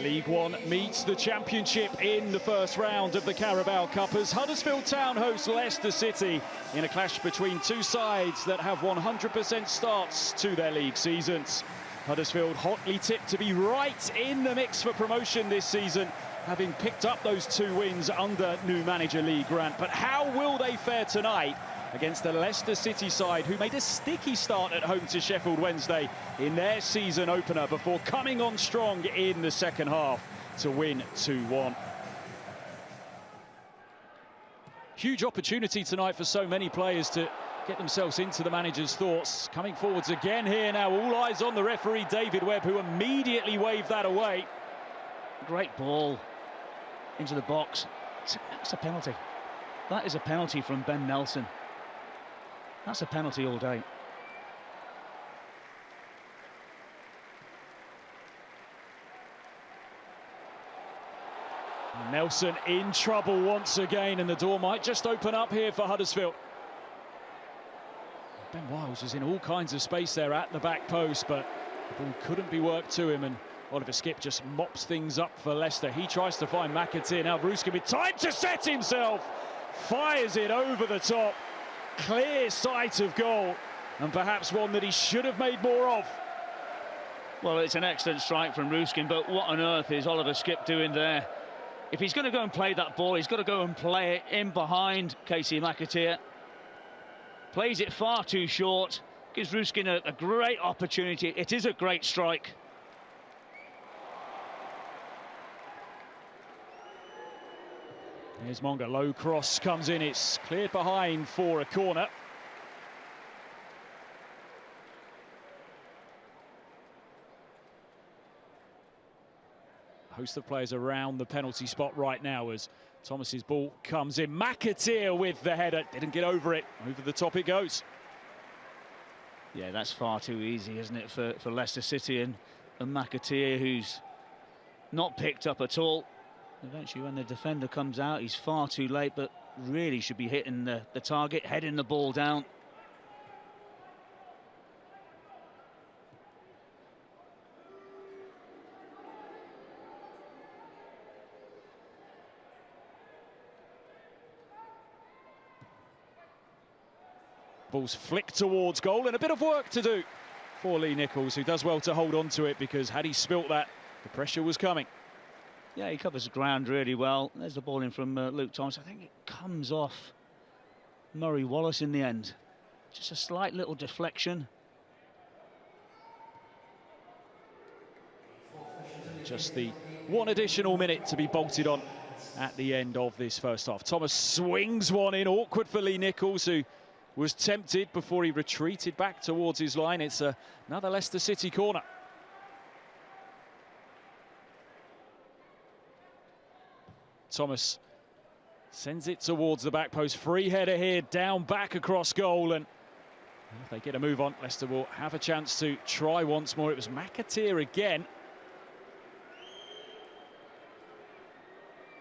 League One meets the Championship in the first round of the Carabao Cup as Huddersfield Town hosts Leicester City in a clash between two sides that have 100% starts to their league seasons. Huddersfield hotly tipped to be right in the mix for promotion this season, having picked up those 2 wins under new manager Lee Grant. But how will they fare tonight against the Leicester City side, who made a sticky start at home to Sheffield Wednesday in their season opener before coming on strong in the second half to win 2-1. Huge opportunity tonight for so many players to get themselves into the manager's thoughts. Coming forwards again here now, all eyes on the referee David Webb, who immediately waved that away. Great ball into the box. That's a penalty. That is a penalty from Ben Nelson. That's a penalty all day. Nelson in trouble once again, and the door might just open up here for Huddersfield. Ben Wiles was in all kinds of space there at the back post, but the ball couldn't be worked to him, and Oliver Skipp just mops things up for Leicester. He tries to find McAteer. Now Brewster with time to set himself. Fires it over the top. Clear sight of goal, and perhaps one that he should have made more of. Well, it's an excellent strike from Ruskin, but what on earth is Oliver Skipp doing there? If he's going to go and play that ball, he's got to go and play it in behind Casey McAteer. Plays it far too short, gives Ruskin a great opportunity. It is a great strike. Here's Monga, low cross comes in, it's cleared behind for a corner. A host of players around the penalty spot right now as Thomas's ball comes in. McAteer with the header, didn't get over it, over the top it goes. Yeah, that's far too easy, isn't it, for Leicester City and McAteer, who's not picked up at all. Eventually, when the defender comes out, he's far too late, but really should be hitting the target, heading the ball down. Ball's flicked towards goal, and a bit of work to do for Lee Nicholls, who does well to hold on to it, because had he spilt that, the pressure was coming. Yeah, he covers the ground really well. There's the ball in from Luke Thomas. I think it comes off Murray Wallace in the end. Just a slight little deflection. Just the one additional minute to be bolted on at the end of this first half. Thomas swings one in, awkward for Lee Nicholls, who was tempted before he retreated back towards his line. It's another Leicester City corner. Thomas sends it towards the back post. Free header here, down back across goal, and if they get a move on, Leicester will have a chance to try once more. It was McAteer again.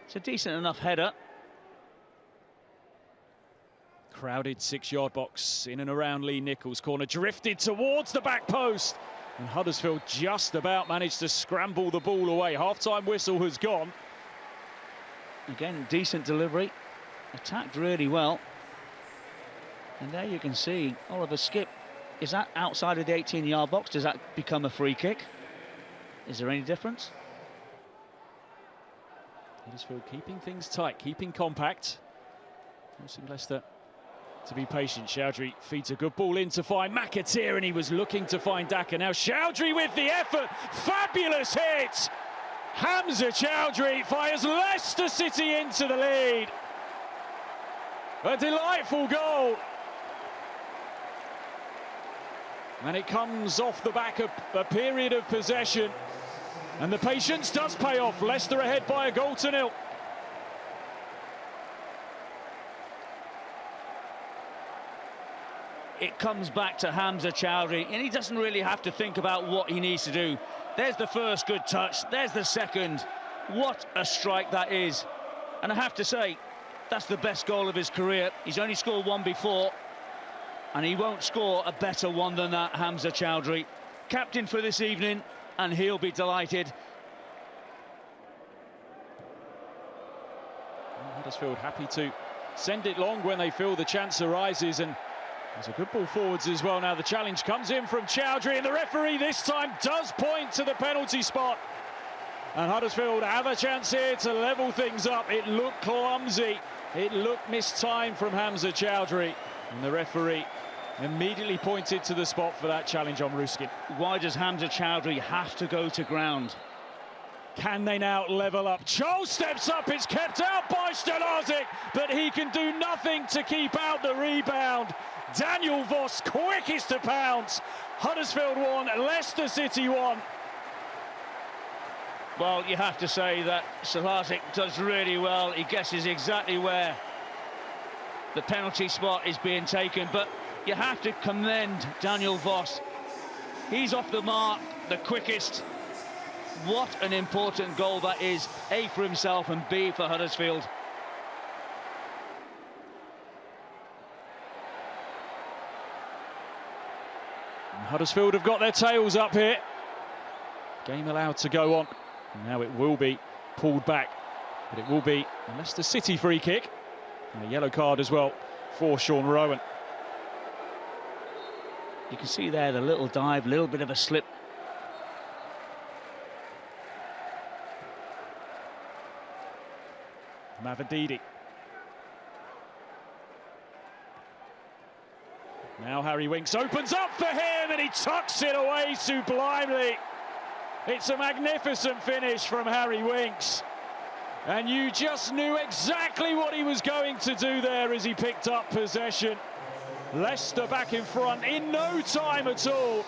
It's a decent enough header. Crowded 6-yard box in and around Lee Nicholls. Corner drifted towards the back post, and Huddersfield just about managed to scramble the ball away. Half-time whistle has gone. Again, decent delivery, attacked really well. And there you can see Oliver Skipp. Is that outside of the 18-yard box? Does that become a free kick? Is there any difference? Huddersfield keeping things tight, keeping compact. Forcing Leicester to be patient. Chowdhury feeds a good ball in to find McAteer, and he was looking to find Daka. Now Chowdhury with the effort. Fabulous hit! Hamza Chowdhury fires Leicester City into the lead. A delightful goal. And it comes off the back of a period of possession. And the patience does pay off. Leicester ahead by a goal to nil. It comes back to Hamza Chowdhury, and he doesn't really have to think about what he needs to do. There's the first good touch, there's the second. What a strike that is. And I have to say, that's the best goal of his career. He's only scored one before, and he won't score a better one than that, Hamza Chowdhury. Captain for this evening, and he'll be delighted. Huddersfield happy to send it long when they feel the chance arises, and there's a good ball forwards as well. Now the challenge comes in from Chowdhury, and the referee this time does point to the penalty spot. And Huddersfield have a chance here to level things up. It looked clumsy, it looked mistimed from Hamza Chowdhury, and the referee immediately pointed to the spot for that challenge on Ruskin. Why does Hamza Chowdhury have to go to ground? Can they now level up? Chol steps up, it's kept out by Stelazic, but he can do nothing to keep out the rebound. Daniel Voss, quickest to pounce. Huddersfield 1, Leicester City 1. Well, you have to say that Stelazic does really well. He guesses exactly where the penalty spot is being taken, but you have to commend Daniel Voss. He's off the mark, the quickest. What an important goal that is, A for himself and B for Huddersfield. And Huddersfield have got their tails up here. Game allowed to go on. Now it will be pulled back, but it will be a Leicester City free kick. And a yellow card as well for Sean Rowan. You can see there the little dive, little bit of a slip. Mavididi. Now Harry Winks opens up for him, and he tucks it away sublimely. It's a magnificent finish from Harry Winks. And you just knew exactly what he was going to do there as he picked up possession. Leicester back in front in no time at all.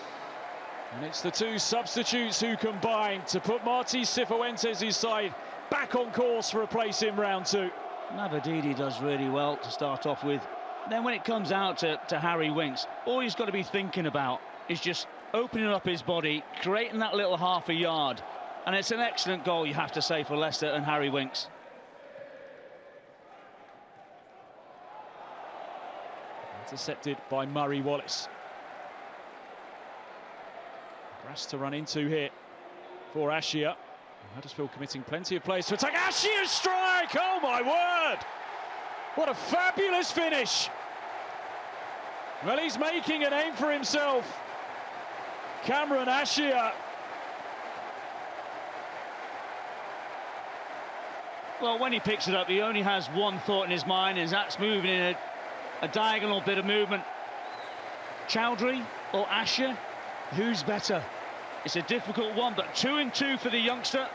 And it's the two substitutes who combine to put Martí Cifuentes' side back on course for a place in round two. Mavididi does really well to start off with. Then when it comes out to Harry Winks, all he's got to be thinking about is just opening up his body, creating that little half a yard. And it's an excellent goal, you have to say, for Leicester and Harry Winks. Intercepted by Murray Wallace. Grass to run into here for Ashia. Huddersfield committing plenty of plays to attack. Ashia's strike! Oh my word! What a fabulous finish! Well, he's making a name for himself. Cameron Ashia. Well, when he picks it up, he only has one thought in his mind, and that's moving in a diagonal bit of movement. Chowdhury or Ashia, who's better? It's a difficult one, but 2 and 2 for the youngster.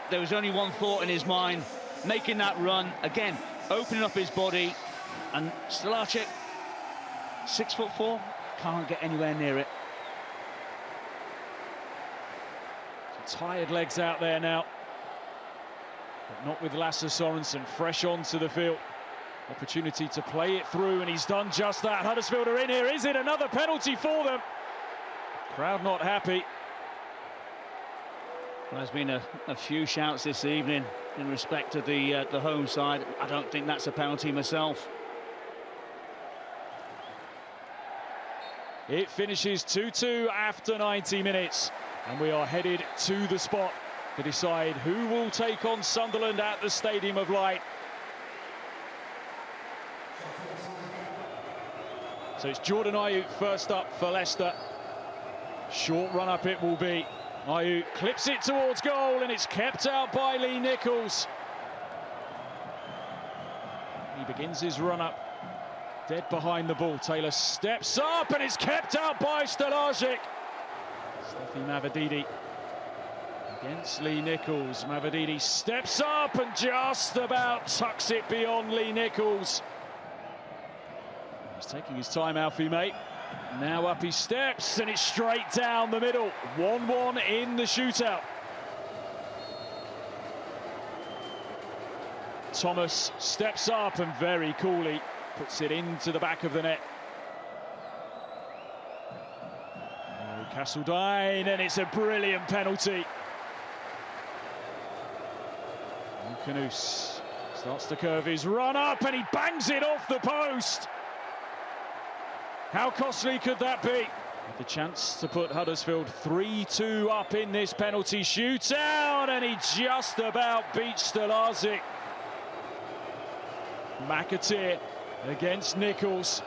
There was only one thought in his mind, making that run. Again, opening up his body, and Stelazic, 6'4", can't get anywhere near it. Some tired legs out there now, but not with Lasse Sorensen fresh onto the field. Opportunity to play it through, and he's done just that. Huddersfield are in here. Is it another penalty for them? Crowd not happy. Well, there's been a few shouts this evening in respect to the home side. I don't think that's a penalty myself. It finishes 2-2 after 90 minutes, and we are headed to the spot to decide who will take on Sunderland at the Stadium of Light. So it's Jordan Ayew first up for Leicester. Short run up it will be. Ayew clips it towards goal, and it's kept out by Lee Nichols. He begins his run up, dead behind the ball. Taylor steps up, and it's kept out by Stelazic. Steffi Mavididi against Lee Nichols. Mavididi steps up and just about tucks it beyond Lee Nichols. He's taking his time, Alfie, mate. Now up he steps, and it's straight down the middle. 1-1 in the shootout. Thomas steps up and very coolly puts it into the back of the net. Oh, Castledine, and it's a brilliant penalty. Canuce starts to curve his run up, and he bangs it off the post. How costly could that be? The chance to put Huddersfield 3-2 up in this penalty shootout, and he just about beats Stelazic. McAteer against Nichols.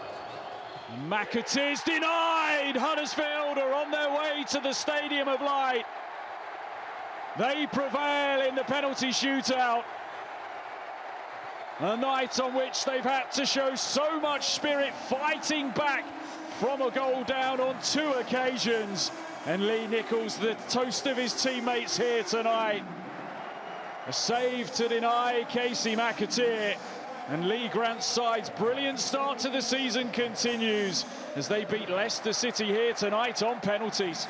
McAteer's denied. Huddersfield are on their way to the Stadium of Light. They prevail in the penalty shootout. A night on which they've had to show so much spirit, fighting back from a goal down on 2 occasions. And Lee Nichols, the toast of his teammates here tonight. A save to deny Casey McAteer. And Lee Grant's side's brilliant start to the season continues as they beat Leicester City here tonight on penalties.